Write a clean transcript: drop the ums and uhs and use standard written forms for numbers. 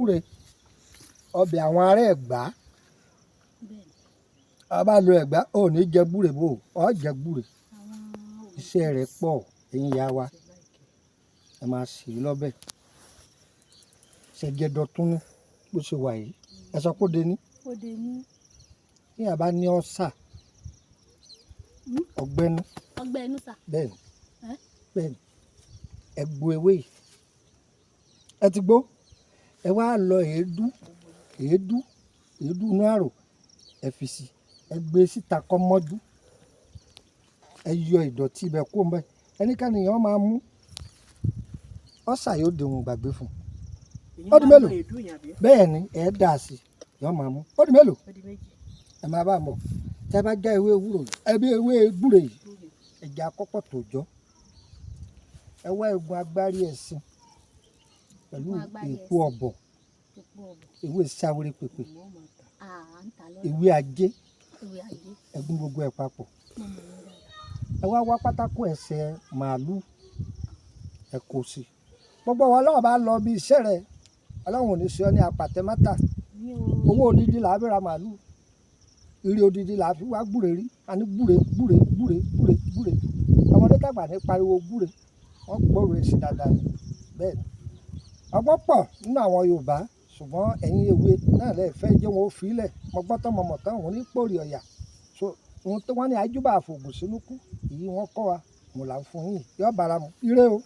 gbúre ọbẹ̀ àwọn ará Ẹ̀gbá a bá lo Ẹ̀gbá ò ní jẹ gbúre bò ó jẹ gbúre iṣẹ́ rẹ̀ pọ̀ ẹ̀yin ìyá wa ẹ máa sè é lọ́bẹ̀ ṣẹ̀gẹ̀dọ̀tún ní bó ṣe wà yìí ẹ sọ pé ó de ní bí a bá ní ọ̀sà ọgbẹ́nu bẹ́ẹ̀ ni ẹ gbo ewé yìí ẹ ti gbó ẹ wá lọ èédú inú àrò ẹ fi sí ẹ gbé síta kó mọ́jú ẹ yọ ìdọ̀tí ibẹ̀ kó ń bẹ ẹnikẹ́ni yẹn máa mú ọ̀sà yóò dìhun gbàgbé fún ó di mélòó bẹ́ẹ̀ ni ẹ dà sí yọ máa mú ó di mélòó ẹ máa bá a mọ̀ tẹ́ bá já ewé ewúro ẹbí ewé gbúre yìí ẹ̀jẹ̀ akọ́pọ̀ tó jọ ẹ wá egun agbárí ẹ̀sìn pẹ̀lú èpo ọ̀bọ̀ ewé sáwéré pèpè ewé ajé ẹ̀gún gbogbo ẹ̀ papọ̀ ẹ wá pátákó ẹsẹ̀ màálù ẹ kò sí gbogbo wọn lọ́wọ́ bá lọ bí iṣẹ́ rẹ̀ ọlọ́run ò ní sọ ní apàtẹ́mátà owó odidi là á fi ra màálù ire odidi là á fi wá gbúre rí a ní gbúre ọmọdé tàgbà ní pariwo gbúre wọ́n gbòòrò èsì dáadáa ni bẹ́ẹ̀ ni ọgbọ́n pọ̀ nínú àwọn Yorùbá ṣùgbọ́n ẹ̀yin ewé náà lè fẹ́ jẹ́ wọn ó fi ilẹ̀ mo gbọ́ tán mọ̀mọ́ tán òun ní pòrì ọ̀yà so ohun tó wọ́n ní ajúbà àfògùn sínú kú èyí wọ́n kọ́ wa mo là ń fún yín yọ bàrà mu ire o.